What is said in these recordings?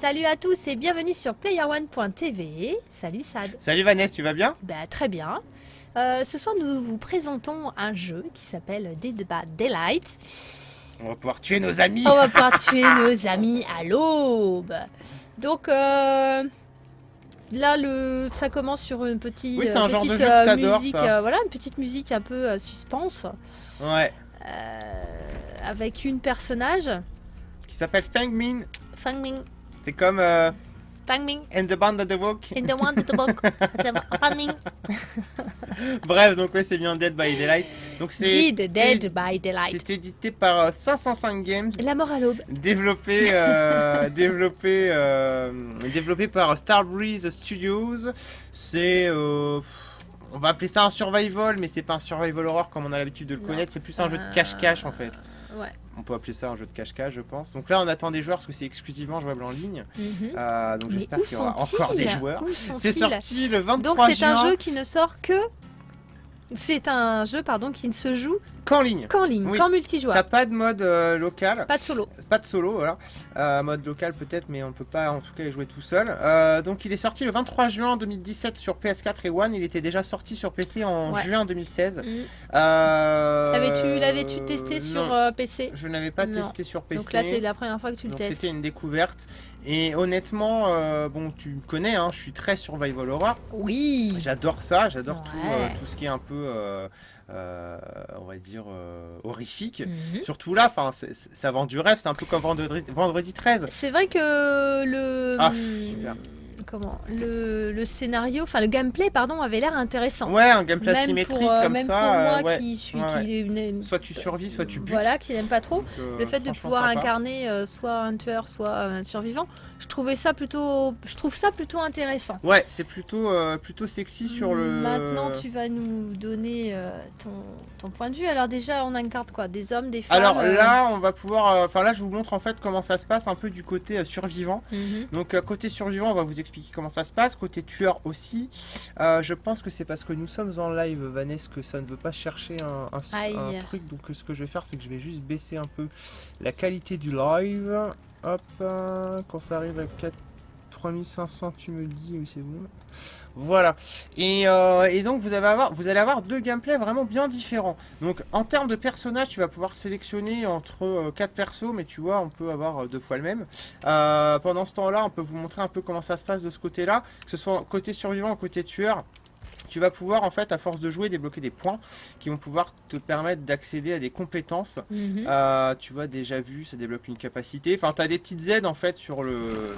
Salut à tous et bienvenue sur PlayerOne.tv. Salut Sad. Salut Vanessa, tu vas bien? Bah, très bien. Ce soir, nous vous présentons un jeu qui s'appelle Dead by Daylight. On va pouvoir tuer nos amis. On va pouvoir tuer nos amis à l'aube. Donc là, ça commence sur une petite, Oui, c'est un genre de jeu que t'adores, musique, ça. voilà, une petite musique un peu suspense, Ouais. avec une personnage, Qui s'appelle Fang Min. Fang Ming, C'est comme Fang Ming, And the Band of the Walk. in the one to the book, Fang Ming, Bref, donc ouais, c'est bien Dead by Daylight. Donc c'est Dead by Daylight. c'est édité par 505 Games. La mort à l'aube. Développé, développé par Starbreeze Studios. C'est on va appeler ça un survival, mais c'est pas un survival horror comme on a l'habitude de le Non, connaître. C'est plus un jeu de cache-cache en fait. Ouais. On peut appeler ça un jeu de cache-cache, je pense. Donc là, on attend des joueurs parce que c'est exclusivement jouable en ligne. Mhm. Donc Mais j'espère où qu'il y aura sont-ils encore des joueurs. Où C'est sont-ils sorti le 23 Donc c'est juin. un jeu qui ne sort que... C'est un jeu, pardon, qui ne se joue Qu'en ligne. qu'en ligne, Oui. qu'en T'as multijoueur. pas de mode local. Pas de solo. Pas de solo, voilà. Mode local peut-être, mais on peut pas en tout cas y jouer tout seul. Donc il est sorti le 23 juin 2017 sur PS4 et One. Il était déjà sorti sur PC en Ouais. juin 2016. L'avais-tu testé sur non, PC? je n'avais pas Non. testé sur PC. Donc là, c'est la première fois que tu le Donc testes. c'était une découverte. Et honnêtement, bon, tu me connais, hein, je suis très survival horror. Oui. J'adore ça, j'adore Ouais. tout ce qui est un peu, on va dire, horrifique. Mhm. Surtout là, ça vend du rêve, c'est un peu comme vendredi 13. C'est vrai que le... Ah, super. Comment le scénario, enfin le gameplay, pardon, avait l'air intéressant. Ouais, un gameplay Même asymétrique pour, comme même ça. pour moi ouais. qui suis... Ouais, qui une- Soit tu survis, soit tu butes. Voilà, qui n'aime pas trop. Donc, Le fait de franchement pouvoir sympa. incarner soit un tueur, soit un survivant, je trouve ça plutôt intéressant. Ouais, c'est plutôt sexy sur le. Maintenant, tu vas nous donner ton point de vue. Alors déjà, on incarne quoi? Des hommes, des femmes? Alors là, on va pouvoir. Enfin là, je vous montre en fait comment ça se passe un peu du côté survivant. Mhm. Donc côté survivant, on va vous expliquer comment ça se passe. Côté tueur aussi. Je pense que c'est parce que nous sommes en live, Vanessa, que ça ne veut pas chercher un Aïe. truc. Donc ce que je vais faire, c'est que je vais juste baisser un peu la qualité du live. Hop, quand ça arrive à 3500, tu me le dis, oui c'est bon. Voilà. Et donc vous allez avoir deux gameplays vraiment bien différents. Donc en termes de personnages, tu vas pouvoir sélectionner entre 4 persos, mais tu vois, on peut avoir deux fois le même. Pendant ce temps-là, on peut vous montrer un peu comment ça se passe de ce côté-là, que ce soit côté survivant ou côté tueur. Tu vas pouvoir en fait à force de jouer débloquer des points qui vont pouvoir te permettre d'accéder à des compétences. Mhm. Tu vois déjà vu, ça débloque une capacité. Enfin, tu as des petites aides en fait sur le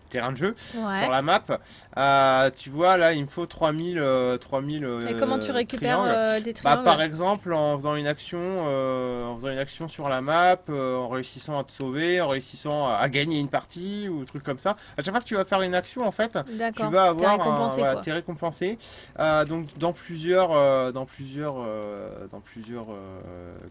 terrain de jeu, Ouais. sur la map. Tu vois là, il me faut 3000 Et comment tu récupères triangles. des Bah, triangles? par exemple, en faisant une action sur la map, en réussissant à te sauver, en réussissant à gagner une partie ou truc comme ça. À chaque fois que tu vas faire une action, en fait, tu D'accord. vas T'es avoir récompensé, quoi. t'es récompensé. Donc dans plusieurs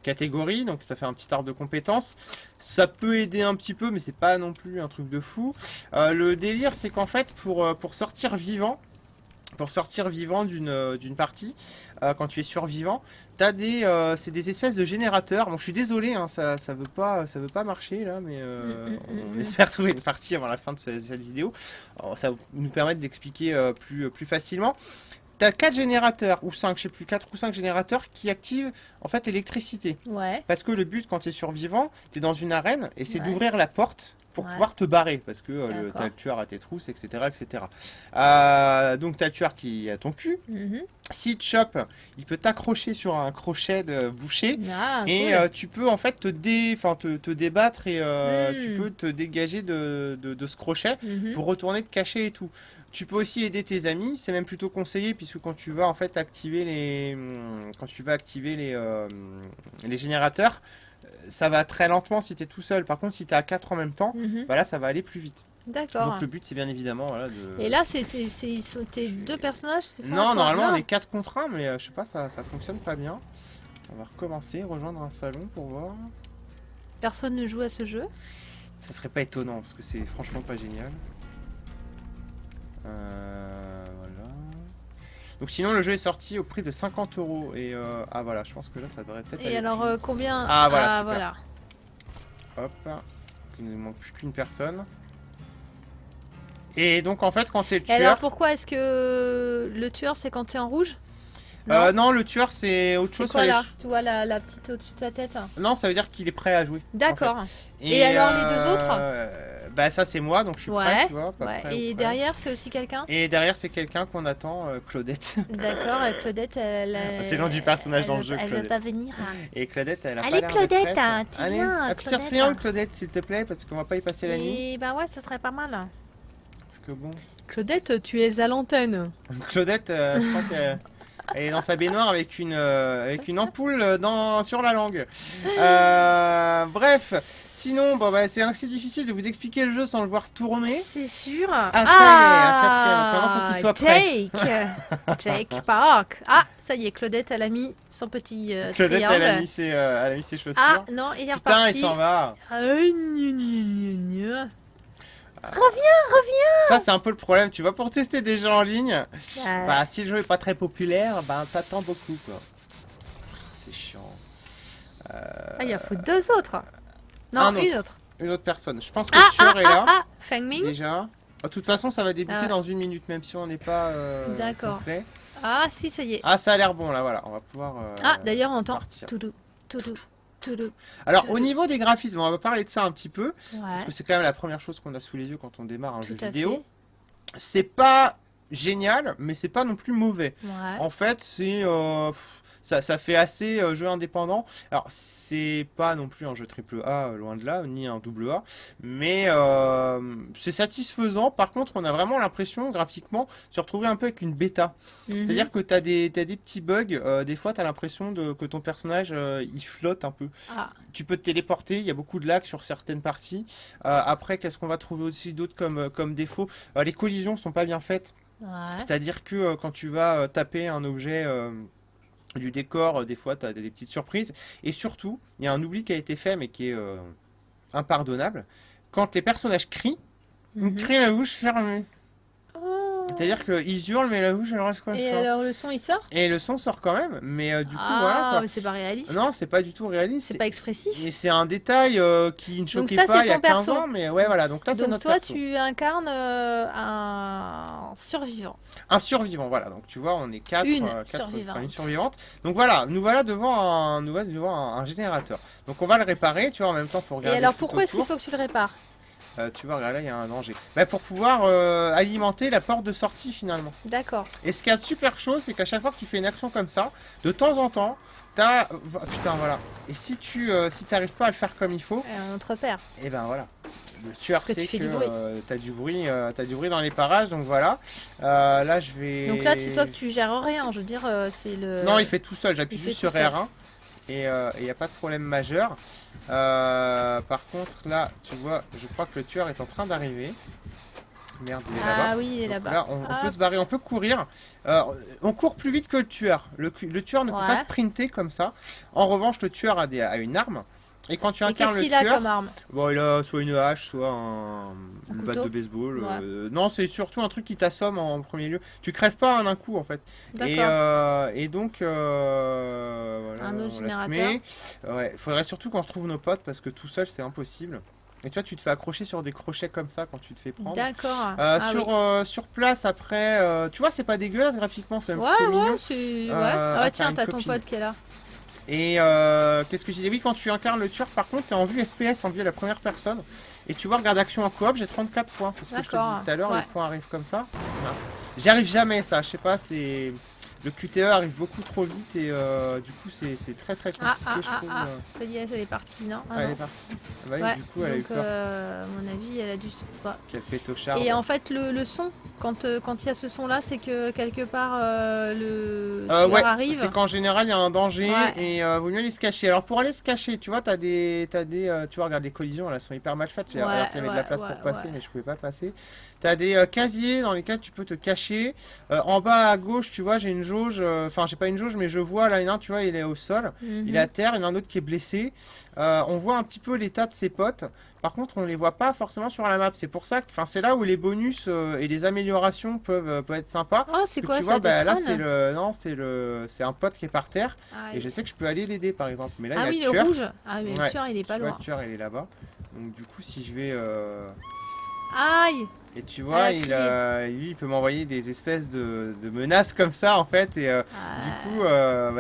catégories. Donc ça fait un petit arbre de compétences. Ça peut aider un petit peu, mais c'est pas non plus un truc de fou. Le délire, c'est qu'en fait, pour sortir vivant. Pour sortir vivant d'une partie, quand tu es survivant, c'est des espèces de générateurs. Bon, je suis désolé, hein, ça veut pas marcher là, mais on espère trouver une partie avant la fin de cette vidéo. Alors, ça va nous permettre d'expliquer plus facilement. T'as 4 générateurs, ou 5, je sais plus, 4 ou 5 générateurs qui activent en fait l'électricité. Ouais. Parce que le but quand tu es survivant, tu es dans une arène et c'est Ouais. d'ouvrir la porte pour Ouais. pouvoir te barrer. Parce que D'accord. t'as le tueur à tes trousses, etc. etc. Donc t'as le tueur qui est à ton cul. Mhm. S'il te chope, il peut t'accrocher sur un crochet de boucher. Ah, Et cool. tu peux en fait te débattre et tu Hmm. peux te dégager de ce crochet Mhm. pour retourner te cacher et tout. Tu peux aussi aider tes amis, c'est même plutôt conseillé puisque quand tu vas en fait activer les générateurs, ça va très lentement si tu es tout seul. Par contre, si tu es à 4 en même temps, Mhm. bah là ça va aller plus vite. D'accord. Donc le but c'est bien évidemment voilà, de... Et là, ils sont tes deux personnages, c'est ça? Non, toi? normalement on Non. est 4 contre 1, mais je sais pas, ça fonctionne pas bien. On va recommencer, rejoindre un salon pour voir. Personne ne joue à ce jeu. Ça serait pas étonnant parce que c'est franchement pas génial. Voilà. Donc sinon le jeu est sorti au prix de 50 € et ah voilà, je pense que là ça devrait peut-être Et aller alors, plus. combien? Ah, voilà, Ah, super. voilà. Hop. il ne manque plus qu'une personne. Et donc en fait quand t'es le Et tueur... alors pourquoi est-ce que le tueur c'est quand t'es en rouge? Non, le tueur c'est autre C'est chose. quoi sur les là? ch- Tu vois la petite au-dessus de ta tête? Non, ça veut dire qu'il est prêt à jouer. En fait. D'accord. Et alors, les deux autres? Bah ça c'est moi, donc je suis prêt, Ouais. tu vois. Pas Ouais. prêt ou Et prêt. derrière c'est aussi quelqu'un? Et derrière c'est quelqu'un qu'on attend, Claudette. D'accord, et Claudette, C'est le nom du personnage elle dans le veut- jeu, Elle veut Claudette. pas venir. Et Claudette, elle a Allez, pas l'air Claudette, d'être prête. hein, tu Allez, viens, un petit Claudette. triangle, Claudette, s'il te plaît, parce qu'on va pas y passer la nuit. Et bah ouais, ce serait pas mal. Parce que bon, Claudette, tu es à l'antenne. Claudette, je crois qu'elle elle est dans sa baignoire avec une ampoule sur la langue. Bref, sinon, bon, bah, c'est assez difficile de vous expliquer le jeu sans le voir tourner. C'est sûr. Ah, ça y est, un quatrième. Maintenant, faut qu'il soit prêt. Jake Park. Ah, ça y est, Claudette, elle a mis son petit Claudette, triangle. elle a mis ses chaussures. Ah non, il est Putain, reparti. il s'en va. Gna, gna, gna, gna. Ça, c'est un peu le problème. Tu vois, pour tester des jeux en ligne, Ah, bah, si le jeu est pas très populaire, bah, t'attends beaucoup, quoi. C'est chiant. il en faut deux autres. Non, un une autre. Une autre personne. Je pense que le tueur est là, Feng Ming. déjà. De toute façon, ça va débuter Ah. dans 1 minute, même si on n'est pas D'accord. complet. Ah, si, ça y est. Ah, ça a l'air bon, là, voilà. On va pouvoir D'ailleurs, on entend. partir. Toudou, toudou, toudou. Alors, au niveau des graphismes, on va parler de ça un petit peu. Parce Ouais, que c'est quand même la première chose qu'on a sous les yeux quand on démarre un tout jeu à vidéo. fait. C'est pas génial, mais c'est pas non plus mauvais. Ouais. En fait, ça fait assez jeu indépendant. Alors, c'est pas non plus un jeu triple A, loin de là, ni un double A, mais c'est satisfaisant. Par contre, on a vraiment l'impression, graphiquement, de se retrouver un peu avec une bêta. Mhm. C'est-à-dire que t'as des petits bugs. Des fois, t'as l'impression que ton personnage, il flotte un peu. Ah, Tu peux te téléporter, il y a beaucoup de lag sur certaines parties. Après, qu'est-ce qu'on va trouver aussi d'autres comme défaut? Les collisions sont pas bien faites. ouais. C'est-à-dire que quand tu vas taper un objet du décor, des fois tu as des petites surprises. Et surtout, il y a un oubli qui a été fait, mais qui est impardonnable. Quand les personnages crient, ils Mhm. crient la bouche fermée. Oh. C'est-à-dire qu'ils hurlent, mais la bouche elle reste comme Et ça. alors, le son, il sort? Et le son sort quand même, mais du coup, Ah, voilà quoi. mais c'est pas réaliste. Non, c'est pas du tout réaliste. C'est pas expressif. Et c'est un détail qui ne choquait ça, pas c'est il y a ton 15 perso. ans, mais ouais, voilà. Donc là, c'est Donc notre toi, perso. tu incarnes un survivant. Un survivant, voilà. Donc tu vois, on est quatre, Une quatre- survivante. une survivante. Donc voilà, nous voilà devant un générateur. Donc on va le réparer, tu vois, en même temps, faut Et regarder alors, tout pourquoi est-ce qu'il autour. faut que tu le répares? Tu vois, regarde là, il y a un danger. Bah, pour pouvoir alimenter la porte de sortie finalement. D'accord. Et ce qui est super chaud, c'est qu'à chaque fois que tu fais une action comme ça, de temps en temps, t'as... Putain, voilà. Et si si t'arrives pas à le faire comme il faut, On te repère. et ben voilà. Le tueur Parce que sait tu fais que du bruit. t'as du bruit dans les parages, donc voilà. Là, je vais... Donc là, c'est toi que tu gères rien. Je veux dire, c'est le. Non, il fait tout seul. J'appuie il juste fait sur tout seul. R1 et il n'y a pas de problème majeur. Par contre, là, tu vois, je crois que le tueur est en train d'arriver. Merde, il est là-bas. Ah oui, il est Donc là-bas. là, on peut Hop. se barrer, on peut courir. On court plus vite que le tueur. Le tueur ne peut Ouais. pas sprinter comme ça. En revanche, le tueur a une arme. Et quand tu Et incarnes qu'est-ce le qu'il a tueur, comme arme? bon, il a soit une hache, soit une batte couteau de baseball. Ouais. Non, c'est surtout un truc qui t'assomme en premier lieu. Tu crèves pas en un coup en fait. D'accord. Et donc, voilà, Un autre on la se générateur. met. Ouais, faudrait surtout qu'on retrouve nos potes parce que tout seul c'est impossible. Et tu vois, tu te fais accrocher sur des crochets comme ça quand tu te fais prendre. D'accord. Ah Sur place après, tu vois, c'est pas dégueulasse graphiquement, c'est même oui. plutôt Ouais, mignon. ouais, c'est. Ouais. Ah, Ah, t'as tiens, une t'as ton copine. pote qui est là. Et qu'est-ce que je disais? Oui, quand tu incarnes le tueur, par contre, t'es en vue FPS, en vue à la première personne. Et tu vois, regarde action en coop, j'ai 34 points. C'est ce que je te disais D'accord, tout à l'heure, ouais. les points arrivent comme ça. Mince. J'y arrive jamais, ça, je sais pas, c'est. Le QTE arrive beaucoup trop vite et du coup, c'est très très compliqué, je trouve. Ça y est, elle est partie, non? Ah, Elle non. est partie. Ah bah oui, Ouais, du coup, elle a eu donc, peur. à mon avis, elle a dû. Ouais. Quel pétochard. Et en fait, le son, quand il y a ce son-là, c'est que quelque part le tueur Ouais, arrive. c'est qu'en général il y a un danger Ouais. et vaut mieux aller se cacher. Alors pour aller se cacher, tu vois, tu vois, regarde les collisions, elles sont hyper mal faites. Ouais, Alors qu'il y avait de la place ouais, pour passer, ouais. mais je pouvais pas passer. T'as des casiers dans lesquels tu peux te cacher. En bas à gauche, tu vois, j'ai une jauge. Enfin, j'ai pas une jauge, mais je vois là, il y en a un, tu vois, il est au sol, Mhm. il est à terre, il y en a un autre qui est blessé. On voit un petit peu l'état de ses potes. Par contre, on les voit pas forcément sur la map. C'est pour ça que, enfin, c'est là où les bonus et les améliorations peuvent être sympas. Oh, c'est Que quoi tu ça? vois, Des bah, là crânes c'est un pote qui est par terre Ah, et je sais que je peux aller l'aider par exemple. Mais là ah il y a oui, le le tueur. rouge. Ah, mais Ouais. le tueur, il est pas Tu vois, loin. le tueur il est là-bas. Donc du coup, si je vais... Aïe! Et tu vois, Elle a lui, il peut m'envoyer des espèces de menaces comme ça, en fait. Et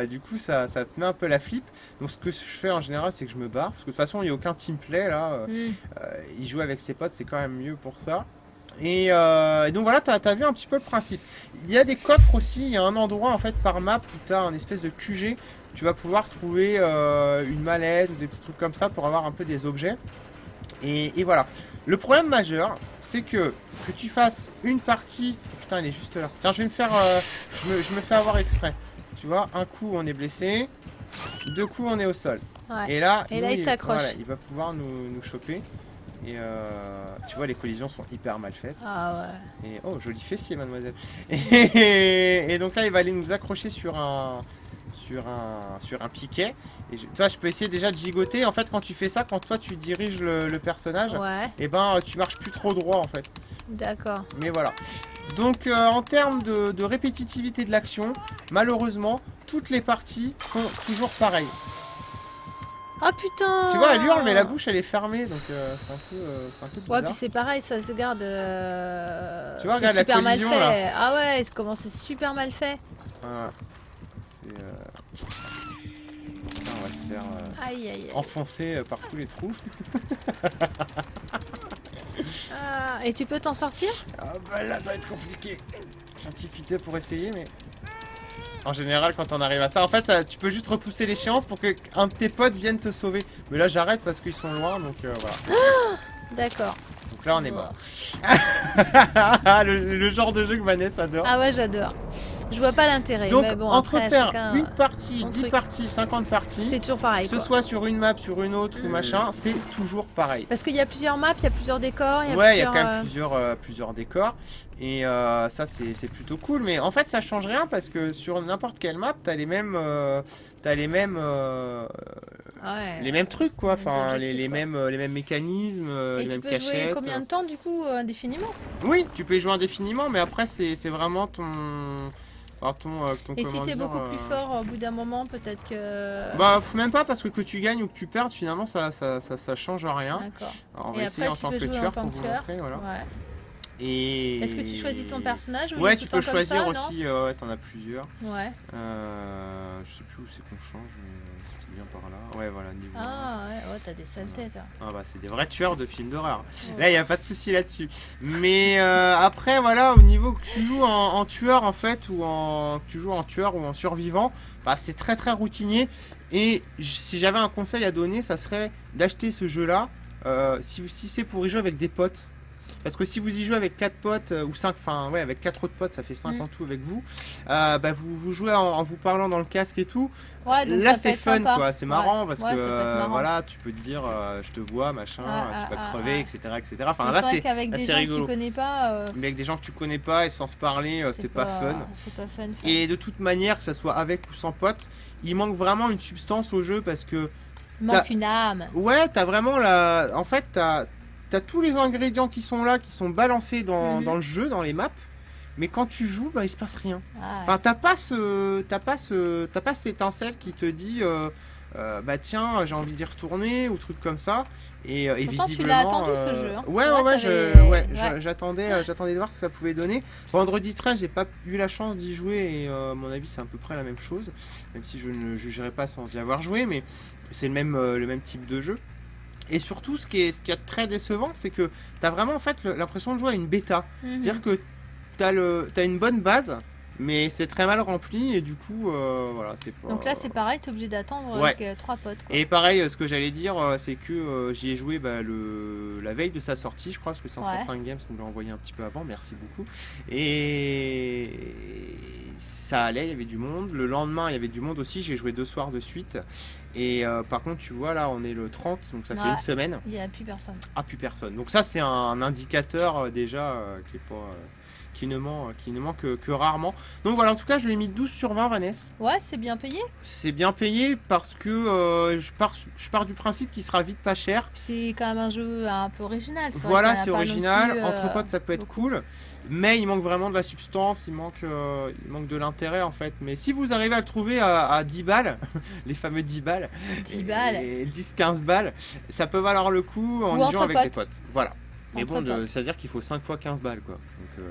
du coup ça te met un peu la flip. Donc ce que je fais en général, c'est que je me barre. Parce que de toute façon, il n'y a aucun team play, là. Il joue avec ses potes, c'est quand même mieux pour ça. Et donc voilà, t'as vu un petit peu le principe. Il y a des coffres aussi, il y a un endroit en fait par map où t'as un espèce de QG. Tu vas pouvoir trouver une mallette ou des petits trucs comme ça pour avoir un peu des objets. Et voilà. Le problème majeur, c'est que tu fasses une partie... Putain, il est juste là. Tiens, je vais me faire... je me fais avoir exprès. Tu vois, un coup on est blessé, deux coups on est au sol. Ouais. Et là, Il t'accroche. voilà, il va pouvoir nous choper. Et tu vois, les collisions sont hyper mal faites. Ah ouais. Et oh, joli fessier, mademoiselle. Et donc là, il va aller nous accrocher sur un piquet. Et tu vois, je peux essayer déjà de gigoter. En fait, quand tu fais ça, quand toi tu diriges le personnage, Ouais. et ben tu marches plus trop droit en fait. D'accord. Mais voilà. Donc en termes de répétitivité de l'action, malheureusement, toutes les parties sont toujours pareilles. Ah putain! Tu vois, elle hurle, mais la bouche elle est fermée, donc c'est un peu bizarre. Ouais, puis c'est pareil, ça se garde. Tu vois, c'est regarde la super mal collision, fait. là. Ah ouais, comment c'est super mal fait. Voilà. C'est, là, on va se faire Aïe aïe aïe. enfoncer par tous les trous. Ah, et tu peux t'en sortir? Ah bah là, ça va être compliqué. J'ai un petit QT pour essayer, mais... En général, quand on arrive à ça, en fait, tu peux juste repousser l'échéance pour que un de tes potes vienne te sauver. Mais là, j'arrête parce qu'ils sont loin, donc voilà. D'accord. Donc là, on est mort. le genre de jeu que Vanessa adore. Ah ouais, j'adore. Je vois pas l'intérêt. Donc, mais bon, entre après, faire chacun, une partie, son 10 truc. parties, 50 parties, C'est toujours pareil. que ce Quoi. soit sur une map, sur une autre ou machin, c'est toujours pareil. Parce qu'il y a plusieurs maps, il y a plusieurs décors. Ouais, il y a quand même plusieurs décors. Et ça, c'est plutôt cool. Mais en fait, ça change rien parce que sur n'importe quelle map, t'as les mêmes, les mêmes trucs, quoi. Enfin, les mêmes mécanismes, les Et tu mêmes peux cachettes. jouer combien de temps, du coup, indéfiniment? Oui, tu peux y jouer indéfiniment, mais après, c'est vraiment ton Et si comment t'es dire, beaucoup plus fort, au bout d'un moment, peut-être que... Bah, même pas, parce que tu gagnes ou que tu perdes, finalement, ça change rien. D'accord. Alors, on Et va essayer après, en tu tant peux que jouer tueur en tant pour que vous tueur. montrer, voilà. Ouais. Et... Est-ce que tu choisis ton personnage ou il Ouais, est tu tout le peux temps comme choisir ça, aussi, ouais, t'en as plusieurs. Ouais. Je sais plus où c'est qu'on change, mais c'était bien par là. Ouais, voilà, niveau Ah ouais, t'as des sales têtes. Ah bah c'est des vrais tueurs de films d'horreur. Ouais. Là, il n'y a pas de souci là-dessus. Mais après, voilà, au niveau que tu joues en tueur, en fait, que tu joues en tueur ou en survivant, bah, c'est très très routinier. Et si j'avais un conseil à donner, ça serait d'acheter ce jeu-là si c'est pour y jouer avec des potes. Parce que si vous y jouez avec 4 potes ou 5, enfin ouais, avec 4 autres potes, ça fait 5 en tout avec vous, bah vous jouez en vous parlant dans le casque et tout. Ouais, donc là ça c'est peut être fun sympa. quoi, c'est marrant parce Ouais, ça peut être que marrant. voilà, tu peux te dire je te vois, machin, tu vas crever, etc. Enfin Mais là c'est vrai c'est qu'avec des gens rigolo. que tu connais pas, Mais avec des gens que tu connais pas et sans se parler, c'est pas fun. C'est pas fun. Et de toute manière, que ça soit avec ou sans potes, il manque vraiment une substance au jeu parce que... Il manque une âme. Ouais, t'as vraiment la... En fait, t'as tous les ingrédients qui sont là, qui sont balancés dans le jeu, dans les maps. Mais quand tu joues, bah, il se passe rien. Ah ouais. Enfin, t'as pas cette étincelle qui te dit... bah tiens, j'ai envie d'y retourner ou truc comme ça. Et Pourtant, visiblement, tu l'as attendu ce jeu. Hein. Ouais, j'attendais de voir ce que ça pouvait donner. Vendredi 13, j'ai pas eu la chance d'y jouer et à mon avis, c'est à peu près la même chose. Même si je ne jugerai pas sans y avoir joué, mais c'est le même type de jeu. Et surtout, ce qui est très décevant, c'est que t'as vraiment en fait l'impression de jouer à une bêta. C'est-à-dire que t'as une bonne base. Mais c'est très mal rempli et du coup, voilà, c'est pas... Donc là, c'est pareil, t'es obligé d'attendre Ouais. avec 3 potes. Quoi. Et pareil, ce que j'allais dire, c'est que j'y ai joué la veille de sa sortie, je crois, parce que 505 Games nous l'a envoyé un petit peu avant, merci beaucoup. Et ça allait, il y avait du monde. Le lendemain, il y avait du monde aussi, j'ai joué 2 soirs de suite. Et par contre, tu vois, là, on est le 30, donc ça fait une semaine. Il n'y a plus personne. Ah, plus personne. Donc ça, c'est un indicateur déjà qui qui ne ment que rarement. Donc voilà, en tout cas, je lui ai mis 12 sur 20, Vanessa. Ouais, c'est bien payé. C'est bien payé parce que je pars du principe qu'il sera vite pas cher. Puis c'est quand même un jeu un peu original. C'est vrai Voilà, qu'il y en a c'est pas non original. plus, Entre potes, ça peut être beaucoup. cool. Mais il manque vraiment de la substance, il manque de l'intérêt en fait. Mais si vous arrivez à le trouver à 10 balles, les fameux 10 balles, 10 balles. et 10-15 balles, ça peut valoir le coup en Ou y entre jouant avec potes. des potes. Voilà. Mais Entre bon, potes. ça veut dire qu'il faut 5 fois 15 balles quoi. Donc,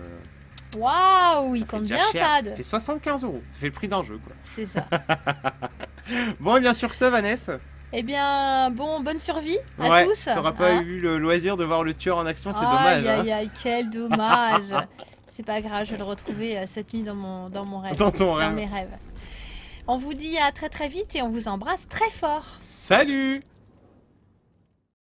Waouh, il ça fait compte déjà bien, cher. Sad. Ça fait 75 euros. Ça fait le prix d'un jeu quoi. C'est ça. Bon, et bien sur ce, Vanessa, Eh bien, bon, bonne survie à ouais, tous. t'auras pas hein. eu le loisir de voir le tueur en action, c'est dommage. Aïe, Hein. aïe, aïe, quel dommage. C'est pas grave, je vais le retrouver cette nuit dans mon rêve. Dans ton Dans rêve. mes rêves. On vous dit à très très vite et on vous embrasse très fort. Salut!